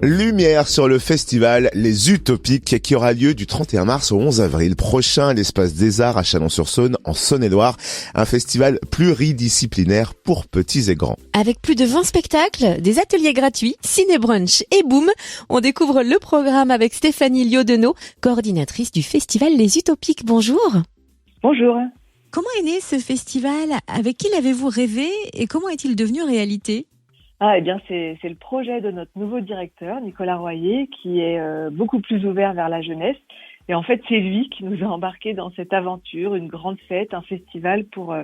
Lumière sur le festival Les Utopiques qui aura lieu du 31 mars au 11 avril prochain à l'Espace des Arts à Chalon-sur-Saône en Saône-et-Loire. Un festival pluridisciplinaire pour petits et grands. Avec plus de 20 spectacles, des ateliers gratuits, ciné-brunch et boom, on découvre le programme avec Stéphanie Liodenot, coordinatrice du festival Les Utopiques. Bonjour. Bonjour. Comment est né ce festival? Avec qui l'avez-vous rêvé et comment est-il devenu réalité? Eh bien, c'est le projet de notre nouveau directeur, Nicolas Royer, qui est beaucoup plus ouvert vers la jeunesse. Et en fait, c'est lui qui nous a embarqués dans cette aventure, une grande fête, un festival pour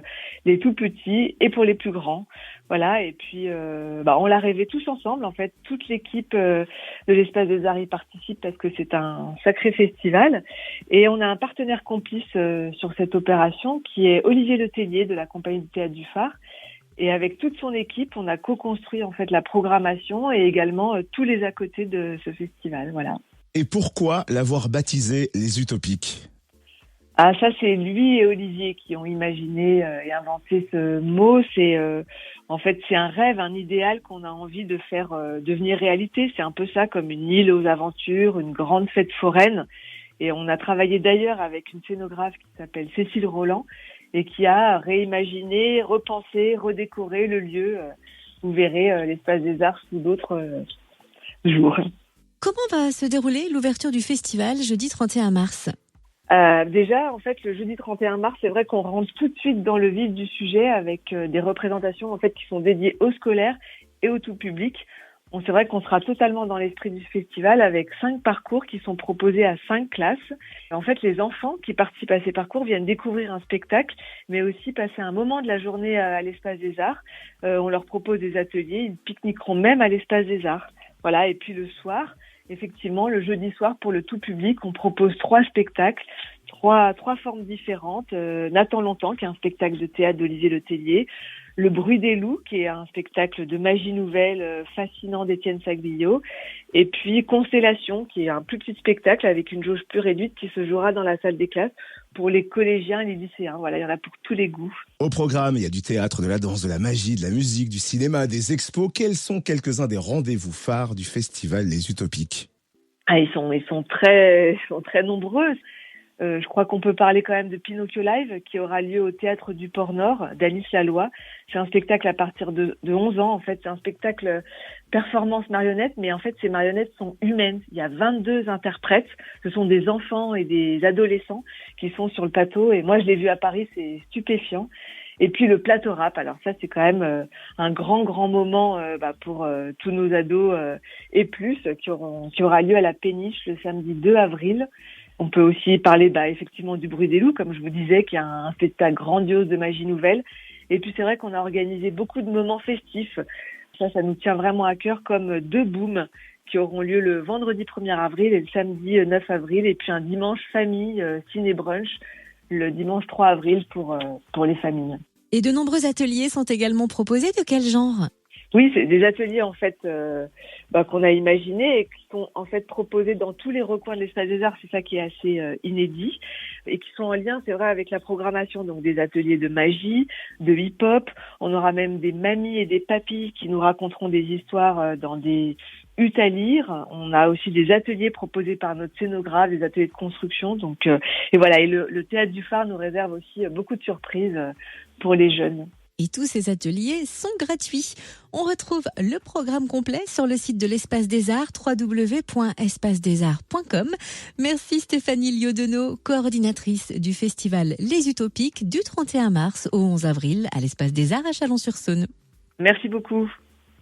les tout petits et pour les plus grands. Voilà. Et puis, on l'a rêvé tous ensemble. En fait, toute l'équipe de l'Espace des Arts y participe parce que c'est un sacré festival. Et on a un partenaire complice sur cette opération qui est Olivier Letellier de la compagnie de théâtre du Phare. Et avec toute son équipe, on a co-construit en fait la programmation et également tous les à côté de ce festival. Voilà. Et pourquoi l'avoir baptisé Les Utopiques? Ah, ça c'est lui et Olivier qui ont imaginé et inventé ce mot. C'est en fait c'est un rêve, un idéal qu'on a envie de faire devenir réalité. C'est un peu ça, comme une île aux aventures, une grande fête foraine. Et on a travaillé d'ailleurs avec une scénographe qui s'appelle Cécile Roland et qui a réimaginé, repensé, redécoré le lieu. Vous verrez l'Espace des Arts sous d'autres jours. Comment va se dérouler l'ouverture du festival jeudi 31 mars? Déjà, en fait, le jeudi 31 mars, c'est vrai qu'on rentre tout de suite dans le vif du sujet avec des représentations en fait qui sont dédiées aux scolaires et au tout public. C'est vrai qu'on sera totalement dans l'esprit du festival avec 5 parcours qui sont proposés à 5 classes. En fait, les enfants qui participent à ces parcours viennent découvrir un spectacle, mais aussi passer un moment de la journée à l'Espace des Arts. On leur propose des ateliers, ils pique-niqueront même à l'Espace des Arts. Voilà. Et puis le soir, effectivement, le jeudi soir, pour le tout public, on propose 3 spectacles, trois formes différentes. Nathan Longtemps, qui est un spectacle de théâtre d'Olivier Letellier. Le Bruit des loups, qui est un spectacle de magie nouvelle fascinant d'Étienne Sagliio. Et puis Constellation, qui est un plus petit spectacle avec une jauge plus réduite qui se jouera dans la salle des classes pour les collégiens et les lycéens. Voilà, il y en a pour tous les goûts. Au programme, il y a du théâtre, de la danse, de la magie, de la musique, du cinéma, des expos. Quels sont quelques-uns des rendez-vous phares du festival Les Utopiques? Ils sont très nombreux. Je crois qu'on peut parler quand même de Pinocchio Live qui aura lieu au Théâtre du Port-Nord d'Alice Laloy. C'est un spectacle à partir de 11 ans. En fait, c'est un spectacle performance marionnette, mais en fait, ces marionnettes sont humaines. Il y a 22 interprètes. Ce sont des enfants et des adolescents qui sont sur le plateau. Et moi, je l'ai vu à Paris, c'est stupéfiant. Et puis le plateau rap. Alors ça, c'est quand même un grand moment pour tous nos ados et plus qui aura lieu à la Péniche le samedi 2 avril. On peut aussi parler effectivement du Bruit des loups, comme je vous disais, qui est un spectacle grandiose de magie nouvelle. Et puis c'est vrai qu'on a organisé beaucoup de moments festifs. Ça nous tient vraiment à cœur, comme 2 booms qui auront lieu le vendredi 1er avril et le samedi 9 avril. Et puis un dimanche famille, ciné-brunch, le dimanche 3 avril pour les familles. Et de nombreux ateliers sont également proposés. De quel genre? Oui, c'est des ateliers en fait qu'on a imaginés et qui sont en fait proposés dans tous les recoins de l'Espace des Arts. C'est ça qui est assez inédit et qui sont en lien, c'est vrai, avec la programmation. Donc des ateliers de magie, de hip-hop. On aura même des mamies et des papis qui nous raconteront des histoires dans des huttes à lire. On a aussi des ateliers proposés par notre scénographe, des ateliers de construction. Donc et voilà. Et le Théâtre du Phare nous réserve aussi beaucoup de surprises pour les jeunes. Et tous ces ateliers sont gratuits. On retrouve le programme complet sur le site de l'Espace des Arts, www.espacedesarts.com. Merci Stéphanie Liodenot, coordinatrice du festival Les Utopiques du 31 mars au 11 avril à l'Espace des Arts à Chalon-sur-Saône. Merci beaucoup.